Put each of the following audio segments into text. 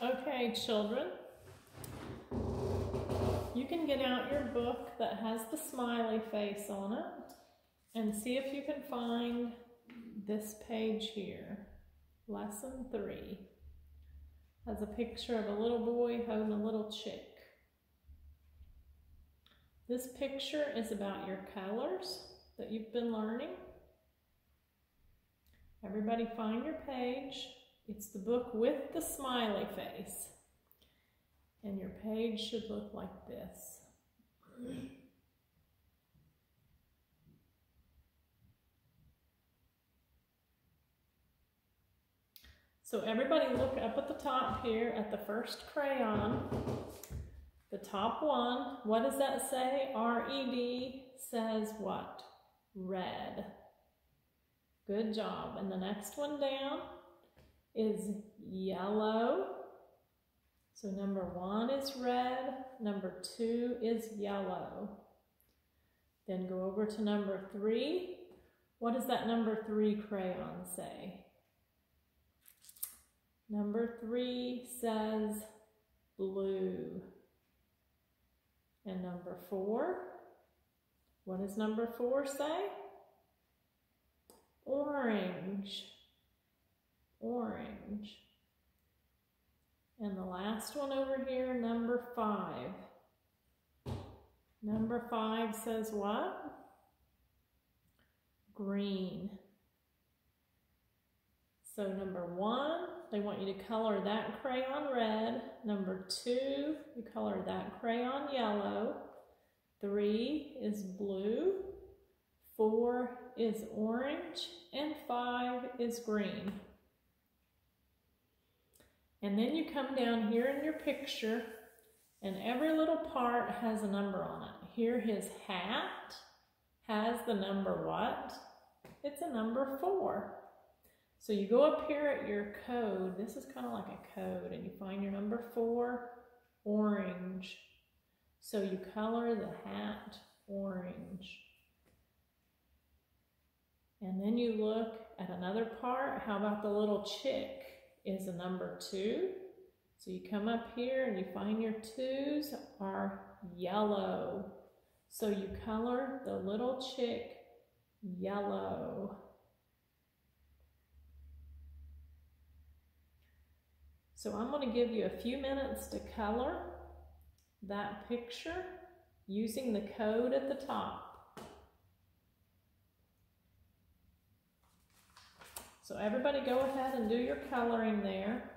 Okay, children, you can get out your book that has the smiley face on it and see if you can find this page here. Lesson 3 has a picture of a little boy holding a little chick. This picture is about your colors that you've been learning. Everybody find your page. It's the book with the smiley face. And your page should look like this. So everybody look up at the top here at the first crayon. The top one, what does that say? R-E-D says what? Red. Good job. And the next one down is yellow. So number 1 is red, number 2 is yellow. Then go over to number 3. What does that number 3 crayon say? Number 3 says blue. And number 4, what does number 4 say? Orange. Orange. And the last one over here, number 5. Number 5 says what? Green. So number 1, they want you to color that crayon red. Number 2, you color that crayon yellow. 3 is blue. 4 is orange. And 5 is green. And then you come down here in your picture, and every little part has a number on it. Here his hat has the number what? It's a number 4. So you go up here at your code. This is kind of like a code, and you find your number 4, orange. So you color the hat orange. And then you look at another part. How about the little chick? Is a number 2. So you come up here and you find your 2's are yellow. So you color the little chick yellow. So I'm going to give you a few minutes to color that picture using the code at the top. So everybody go ahead and do your coloring there.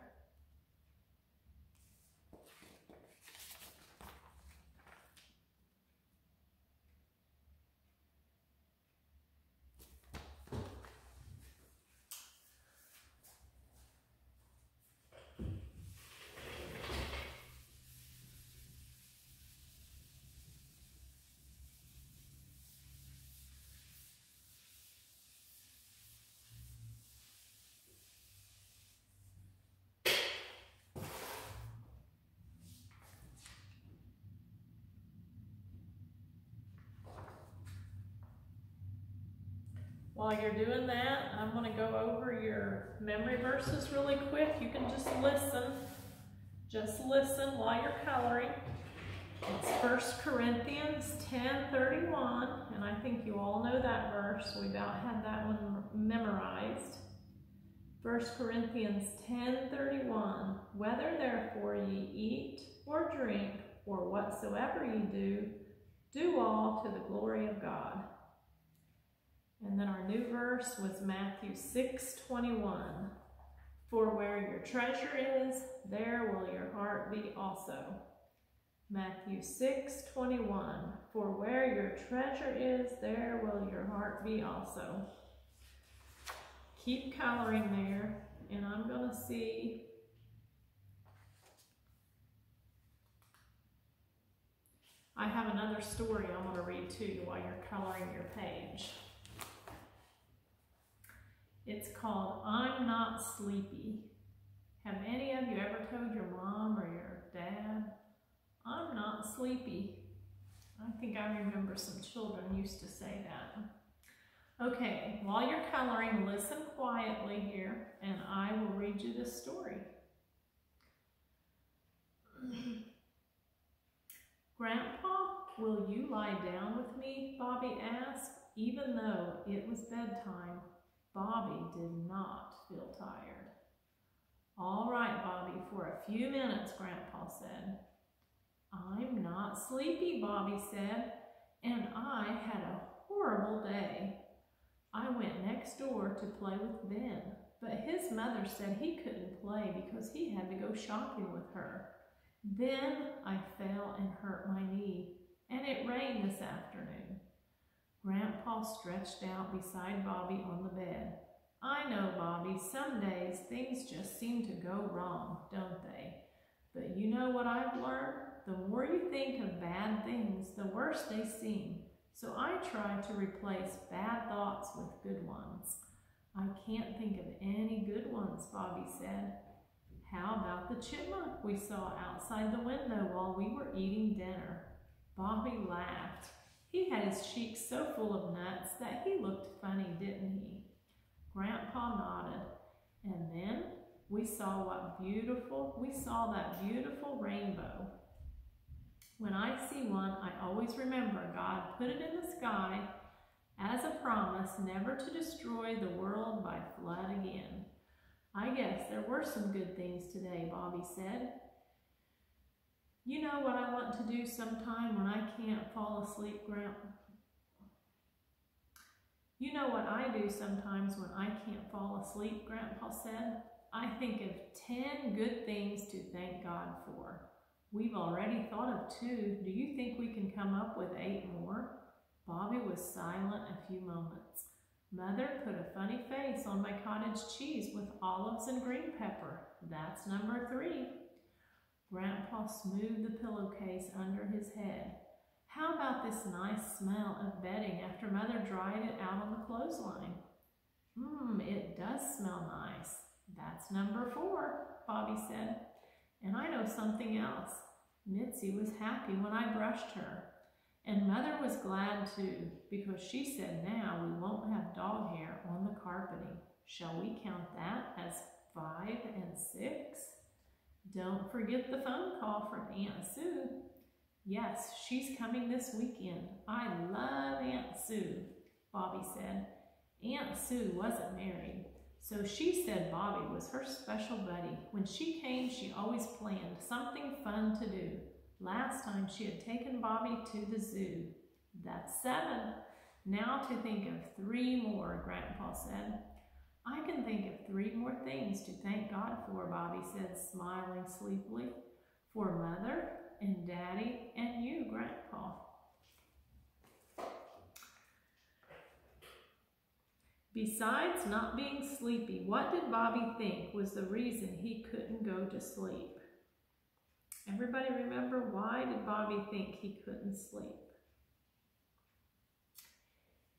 While you're doing that, I'm going to go over your memory verses really quick. You can just listen. Just listen while you're coloring. It's 1 Corinthians 10:31, and I think you all know that verse. We about had that one memorized. 1 Corinthians 10:31, whether therefore ye eat or drink or whatsoever ye do, do all to the glory of God. And then our new verse was Matthew 6:21. For where your treasure is, there will your heart be also. Matthew 6:21. For where your treasure is, there will your heart be also. Keep coloring there, and I'm going to see. I have another story I'm going to read to you while you're coloring your page. It's called I'm Not Sleepy. Have any of you ever told your mom or your dad, I'm not sleepy? I think I remember some children used to say that. Okay, while you're coloring, listen quietly here, and I will read you this story. will you lie down with me? Bobby asked. Even though it was bedtime, Bobby did not feel tired. All right, Bobby, for a few minutes, Grandpa said. I'm not sleepy, Bobby said, and I had a horrible day. I went next door to play with Ben, but his mother said he couldn't play because he had to go shopping with her. Then I fell and hurt my knee, and it rained this afternoon. Grandpa stretched out beside Bobby on the bed. I know, Bobby, some days things just seem to go wrong, don't they? But you know what I've learned? The more you think of bad things, the worse they seem. So I try to replace bad thoughts with good ones. I can't think of any good ones, Bobby said. How about the chipmunk we saw outside the window while we were eating dinner? Bobby laughed. He had his cheeks so full of nuts that he looked funny, didn't he? Grandpa nodded. And then we saw that beautiful rainbow. When I see one, I always remember God put it in the sky as a promise never to destroy the world by flood again. I guess there were some good things today, Bobby said. You know what I want to do sometime when I can't fall asleep, You know what I do sometimes when I can't fall asleep, Grandpa said? I think of 10 good things to thank God for. We've already thought of 2. Do you think we can come up with 8 more? Bobby was silent a few moments. Mother put a funny face on my cottage cheese with olives and green pepper. That's number 3. Grandpa smoothed the pillowcase under his head. How about this nice smell of bedding after Mother dried it out on the clothesline? It does smell nice. That's number 4, Bobby said. And I know something else. Mitzi was happy when I brushed her. And Mother was glad too, because she said now we won't have dog hair on the carpeting. Shall we count that as 5 and 6? Don't forget the phone call from Aunt Sue. Yes, she's coming this weekend. I love Aunt Sue, Bobby said. Aunt Sue wasn't married, so she said Bobby was her special buddy. When she came, she always planned something fun to do. Last time she had taken Bobby to the zoo. That's 7. Now to think of 3 more, Grandpa said. I can think of 3 more things to thank God for, Bobby said, smiling sleepily. For Mother and Daddy and you, Grandpa. Besides not being sleepy, what did Bobby think was the reason he couldn't go to sleep? Everybody remember, why did Bobby think he couldn't sleep?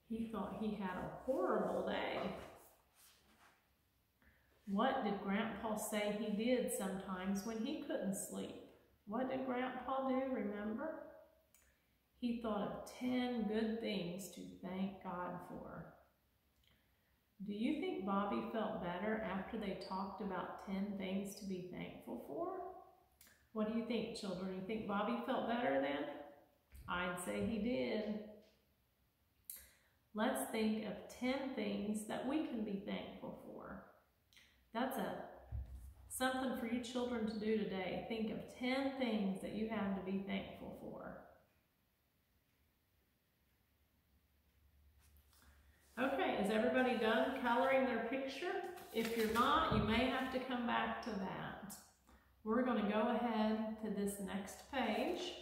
He thought he had a horrible day. What did Grandpa say he did sometimes when he couldn't sleep? What did Grandpa do, remember? He thought of 10 good things to thank God for. Do you think Bobby felt better after they talked about 10 things to be thankful for? What do you think, children? You think Bobby felt better then? I'd say he did. Let's think of 10 things that we can be thankful for. That's something for you children to do today. Think of 10 things that you have to be thankful for. Okay, is everybody done coloring their picture? If you're not, you may have to come back to that. We're going to go ahead to this next page.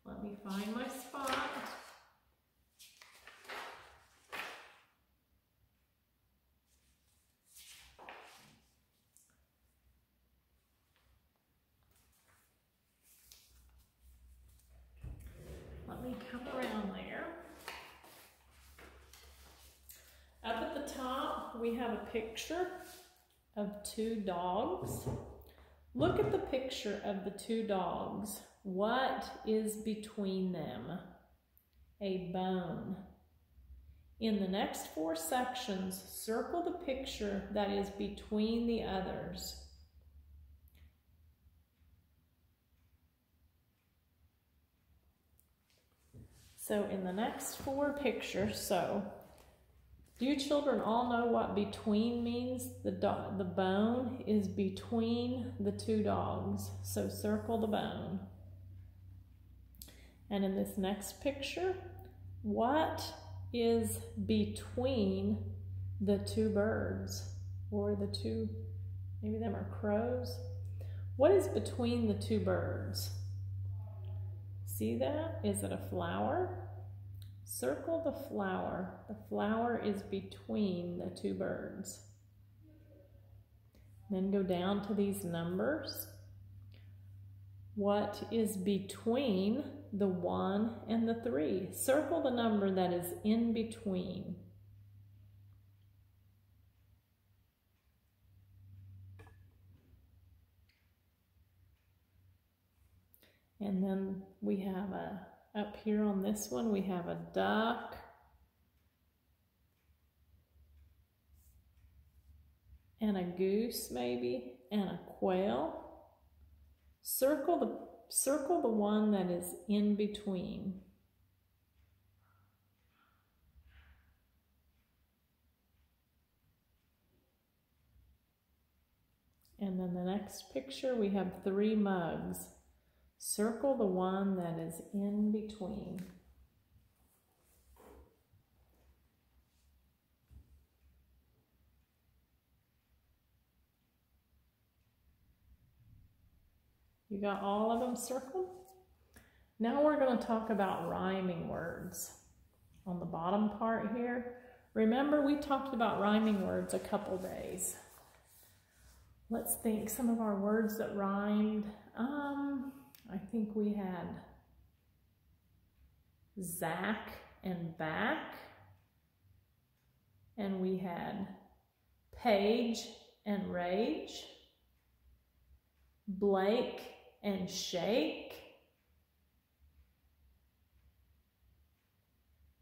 Let me find my spot. Let me come around there. Up at the top, we have a picture of 2 dogs. Look at the picture of the 2 dogs. What is between them? A bone. In the next 4 sections, circle the picture that is between the others. So in the next 4 pictures, so do you children all know what between means? The bone is between the 2 dogs. So circle the bone. And in this next picture, what is between the 2 birds? Or the 2, maybe them are crows? What is between the 2 birds? See that? Is it a flower? Circle the flower. The flower is between the 2 birds. Then go down to these numbers. What is between the 1 and the 3? Circle the number that is in between. And then we have up here on this one, we have a duck, and a goose maybe, and a quail. Circle the one that is in between. And then the next picture, we have 3 mugs. Circle the one that is in between. You got all of them circled? Now we're going to talk about rhyming words. On the bottom part here, remember we talked about rhyming words a couple days. Let's think some of our words that rhymed. I think we had Zach and back, and we had Page and rage, Blake and shake.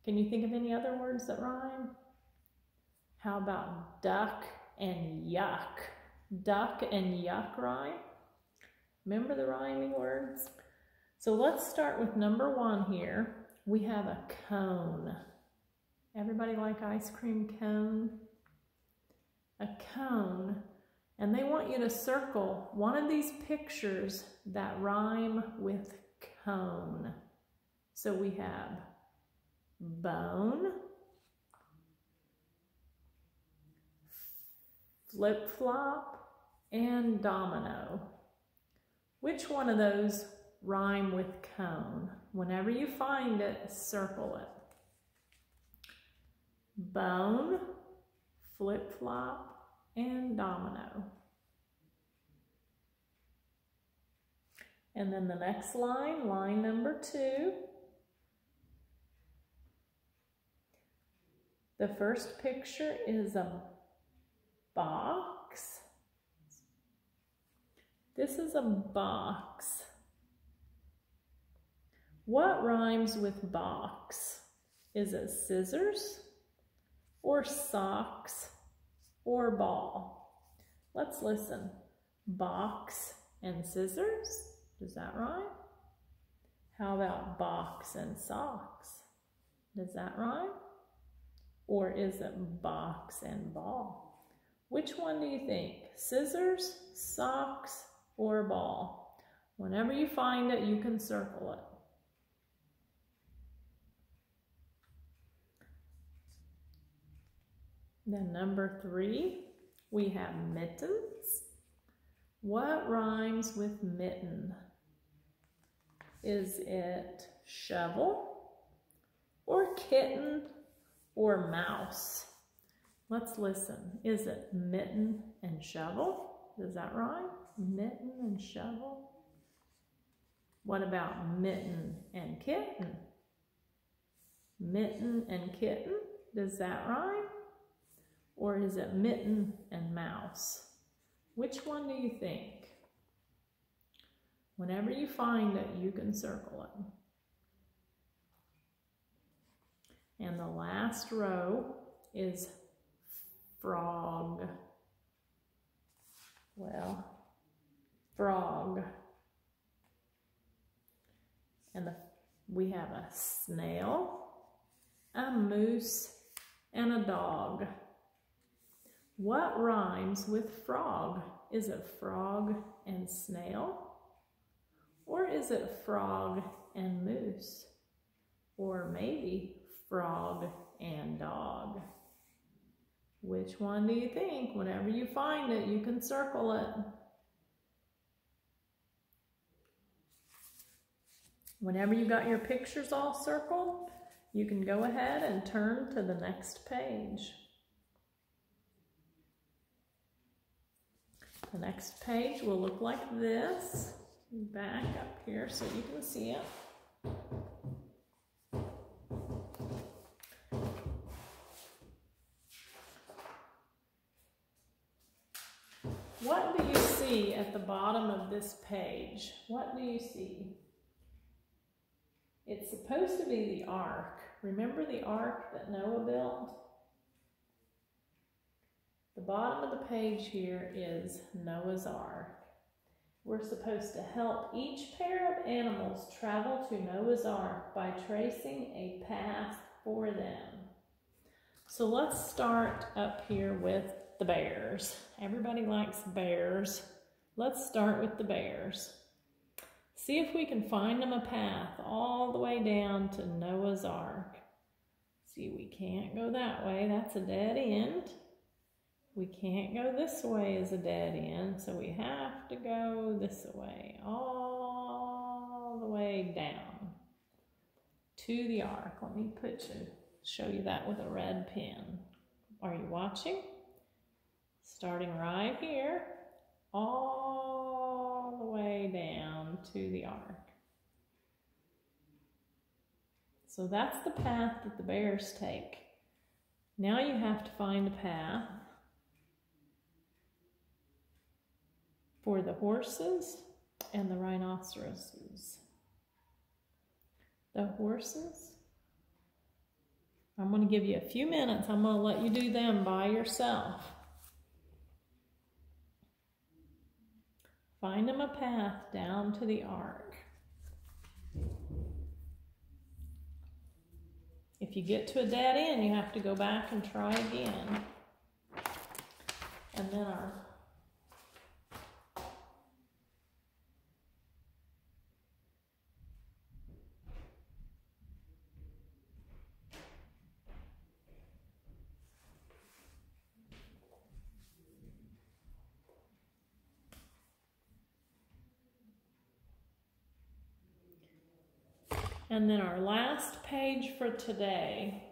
Can you think of any other words that rhyme? How about duck and yuck? Duck and yuck rhyme. Remember the rhyming words? So let's start with number 1 here. We have a cone. Everybody like ice cream cone? A cone. And they want you to circle one of these pictures that rhyme with cone. So we have bone, flip-flop, and domino. Which one of those rhyme with cone? Whenever you find it, circle it. Bone, flip-flop, and domino. And then the next line, line number 2. The first picture is a box. This is a box. What rhymes with box? Is it scissors or socks or ball? Let's listen. Box and scissors. Does that rhyme? How about box and socks? Does that rhyme? Or is it box and ball? Which one do you think? Scissors, socks, or ball? Whenever you find it, you can circle it. Then number 3, we have mittens. What rhymes with mitten? Is it shovel or kitten or mouse? Let's listen. Is it mitten and shovel? Does that rhyme? Mitten and shovel? What about mitten and kitten? Mitten and kitten? Does that rhyme? Or is it mitten and mouse? Which one do you think? Whenever you find it, you can circle it. And the last row is frog. Well, frog. And We have a snail, a moose, and a dog. What rhymes with frog? Is it frog and snail? Or is it frog and moose? Or maybe frog and dog? Which one do you think? Whenever you find it, you can circle it. Whenever you got your pictures all circled, you can go ahead and turn to the next page. The next page will look like this. Back up here so you can see it. What do you see at the bottom of this page? What do you see? It's supposed to be the ark. Remember the ark that Noah built? The bottom of the page here is Noah's Ark. We're supposed to help each pair of animals travel to Noah's Ark by tracing a path for them. So let's start up here with the bears. Everybody likes bears. Let's start with the bears. See if we can find them a path all the way down to Noah's Ark. See, we can't go that way. That's a dead end. We can't go this way as a dead end, so we have to go this way, all the way down to the ark. Let me show you that with a red pen. Are you watching? Starting right here, all the way down to the ark. So that's the path that the bears take. Now you have to find a path for the horses and the rhinoceroses. The horses, I'm going to give you a few minutes. I'm going to let you do them by yourself. Find them a path down to the ark. If you get to a dead end, you have to go back and try again. And then our last page for today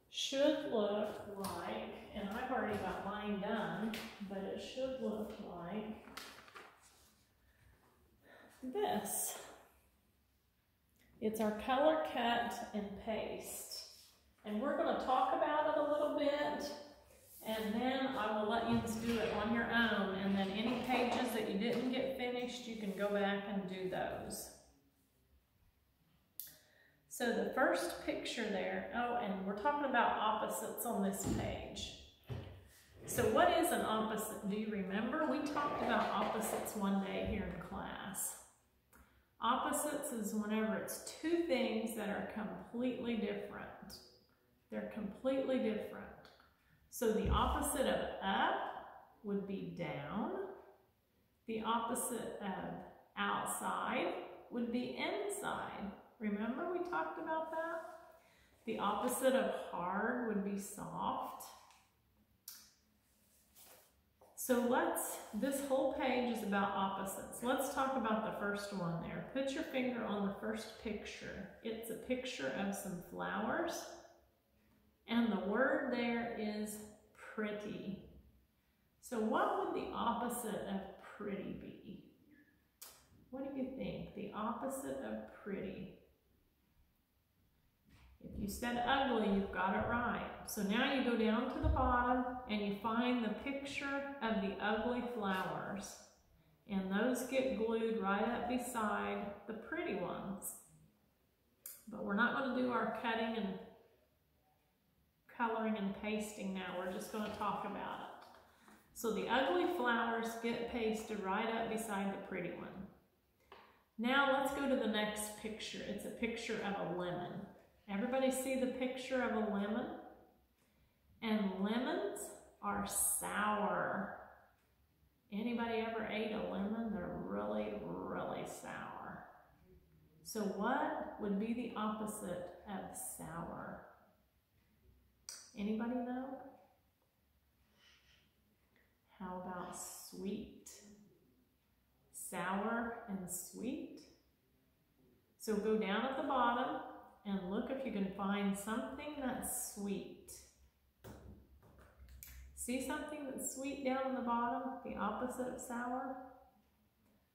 should look like, and I've already got mine done, but it should look like this. It's our color cut and paste. And we're going to talk about it a little bit, and then I will let you do it on your own, and then any pages that you didn't get finished, you can go back and do those. So the first picture there, oh, and we're talking about opposites on this page. So what is an opposite? Do you remember? We talked about opposites one day here in class. Opposites is whenever it's two things that are completely different. They're completely different. So the opposite of up would be down. The opposite of outside would be inside. Remember we talked about that? The opposite of hard would be soft. So this whole page is about opposites. Let's talk about the first one there. Put your finger on the first picture. It's a picture of some flowers, and the word there is pretty. So what would the opposite of pretty be? What do you think? The opposite of pretty. If you said ugly, you've got it right. So now you go down to the bottom and you find the picture of the ugly flowers. And those get glued right up beside the pretty ones. But we're not going to do our cutting and coloring and pasting now. We're just going to talk about it. So the ugly flowers get pasted right up beside the pretty one. Now let's go to the next picture. It's a picture of a lemon. Everybody see the picture of a lemon? And lemons are sour. Anybody ever ate a lemon? They're really, really sour. So what would be the opposite of sour? Anybody know? How about sweet? Sour and sweet. So go down at the bottom and look if you can find something that's sweet. See something that's sweet down in the bottom, the opposite of sour?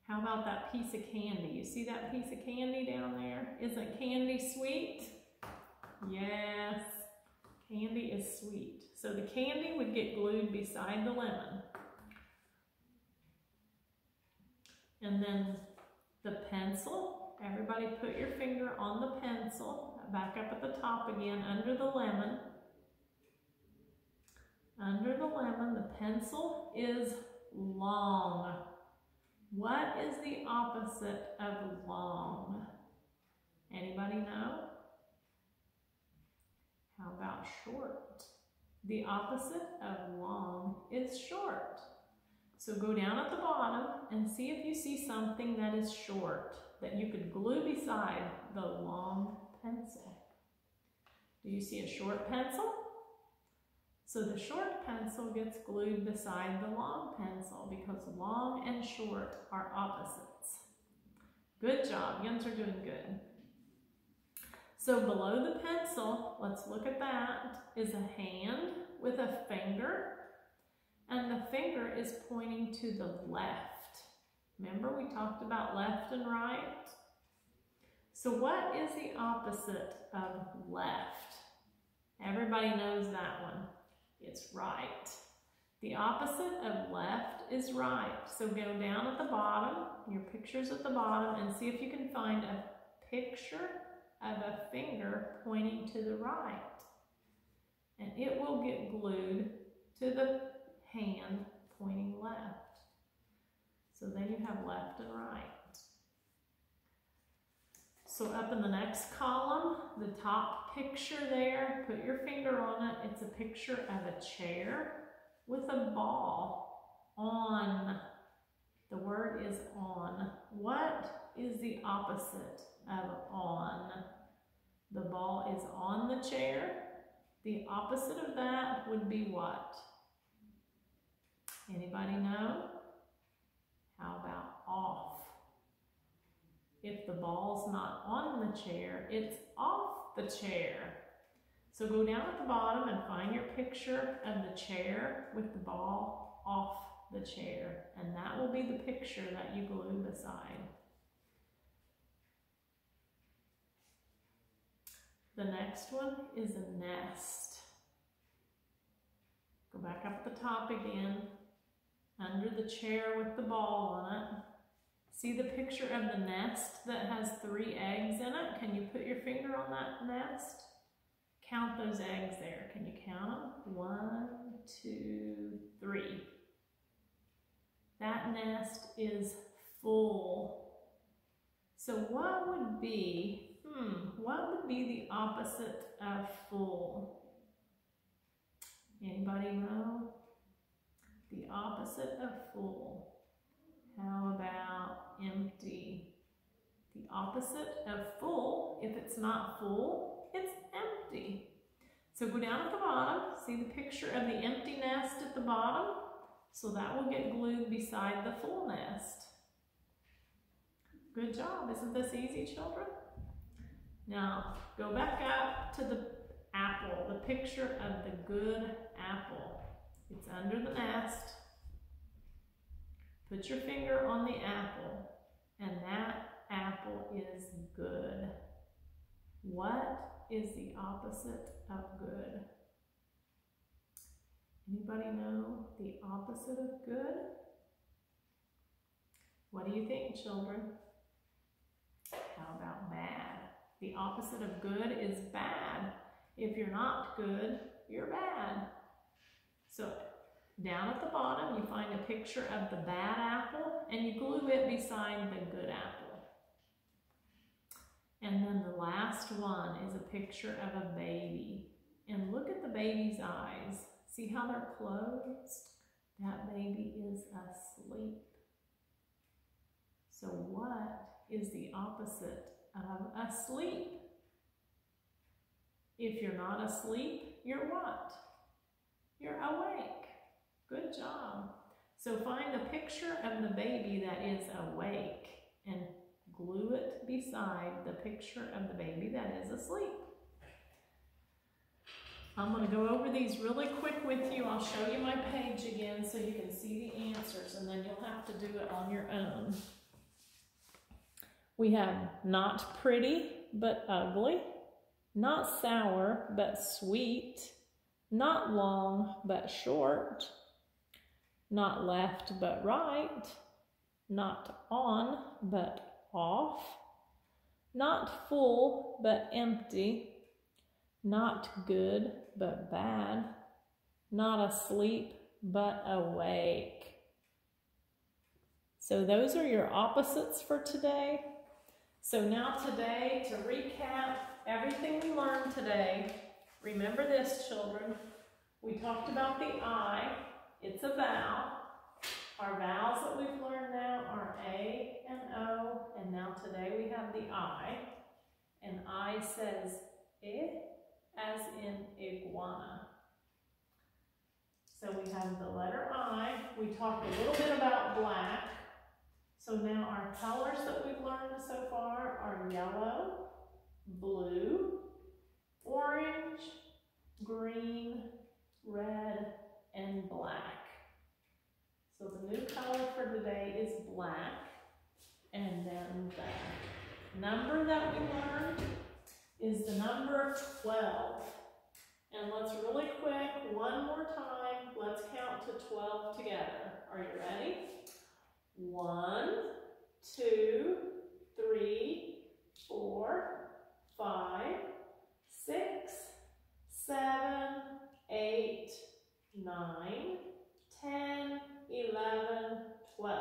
How about that piece of candy? You see that piece of candy down there? Isn't candy sweet? Yes, candy is sweet. So the candy would get glued beside the lemon. And then the pencil, everybody put your finger on the pencil, back up at the top again, under the lemon. Under the lemon, the pencil is long. What is the opposite of long? Anybody know? How about short? The opposite of long is short. So go down at the bottom and see if you see something that is short that you could glue beside the long pencil. Do you see a short pencil? So the short pencil gets glued beside the long pencil because long and short are opposites. Good job, you guys are doing good. So below the pencil, let's look at that, is a hand with a finger, and the finger is pointing to the left. Remember we talked about left and right? So what is the opposite of left? Everybody knows that one. It's right. The opposite of left is right. So go down at the bottom, your picture's at the bottom, and see if you can find a picture of a finger pointing to the right. And it will get glued to the hand pointing left. So then you have left and right. So up in the next column, the top picture there, put your finger on it. It's a picture of a chair with a ball on. The word is on. What is the opposite of on? The ball is on the chair. The opposite of that would be what? Anybody know? How about off? If the ball's not on the chair, it's off the chair. So go down at the bottom and find your picture of the chair with the ball off the chair. And that will be the picture that you glue beside. The next one is a nest. Go back up at the top again, under the chair with the ball on it. See the picture of the nest that has 3 eggs in it? Can you put your finger on that nest? Count those eggs there. Can you count them? 1, 2, 3. That nest is full. So what would be the opposite of full? Anybody know? The opposite of full. How about empty? The opposite of full, if it's not full, it's empty. So go down at the bottom, see the picture of the empty nest at the bottom? So that will get glued beside the full nest. Good job, isn't this easy, children? Now, go back up to the apple, the picture of the good apple. It's under the nest. Put your finger on the apple, and that apple is good. What is the opposite of good? Anybody know the opposite of good? What do you think, children? How about bad? The opposite of good is bad. If you're not good, you're bad. So down at the bottom, you find a picture of the bad apple, and you glue it beside the good apple. And then the last one is a picture of a baby. And look at the baby's eyes. See how they're closed? That baby is asleep. So what is the opposite of asleep? If you're not asleep, you're what? You're awake. Good job. So find a picture of the baby that is awake and glue it beside the picture of the baby that is asleep. I'm going to go over these really quick with you. I'll show you my page again so you can see the answers, and then you'll have to do it on your own. We have not pretty but ugly, not sour but sweet, not long but short, not left but right, not on but off, not full but empty, not good but bad, not asleep but awake. So those are your opposites for today. So now today, to recap everything we learned today, remember this, children. We talked about the I. It's a vowel. Our vowels that we've learned now are A and O, and now today we have the I. And I says I, as in iguana. So we have the letter I. We talked a little bit about black. So now our colors that we've learned so far are yellow, blue, orange, green, red, and black. So the new color for today is black. And then the number that we learned is the number 12. And let's really quick, one more time, let's count to 12 together. Are you ready? 1, 2, 3, 4, 5, 6, 7, 8, 9, 10, 11, 12.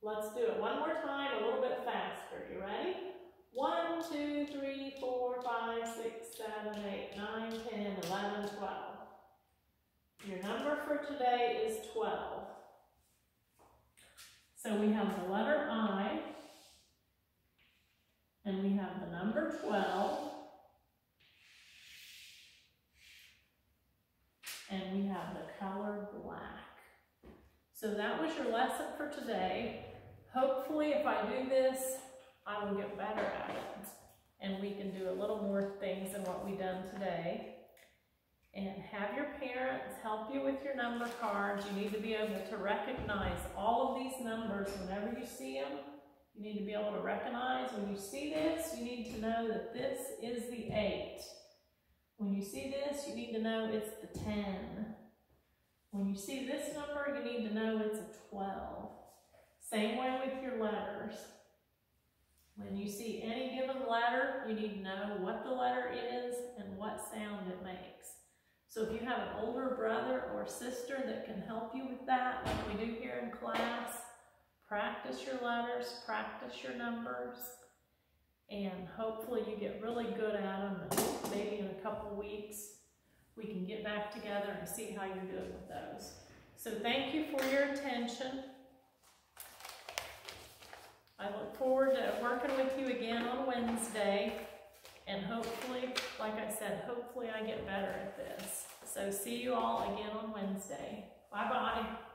Let's do it one more time, a little bit faster. You ready? 1, 2, 3, 4, 5, 6, 7, 8, 9, 10, 11, 12. Your number for today is 12. So we have the letter I, and we have the number 12, and we have the color black. So that was your lesson for today. Hopefully if I do this, I will get better at it, and we can do a little more things than what we've done today. And have your parents help you with your number cards. You need to be able to recognize all of these numbers whenever you see them. You need to be able to recognize when you see this, you need to know that this is the 8. When you see this, you need to know it's the 10. When you see this number, you need to know it's a 12. Same way with your letters. When you see any given letter, you need to know what the letter is and what sound it makes. So if you have an older brother or sister that can help you with that, like we do here in class, practice your letters, practice your numbers, and hopefully you get really good at them, and maybe in a couple weeks we can get back together and see how you're doing with those. So thank you for your attention. I look forward to working with you again on Wednesday, and hopefully, like I said, hopefully I get better at this. So see you all again on Wednesday. Bye-bye.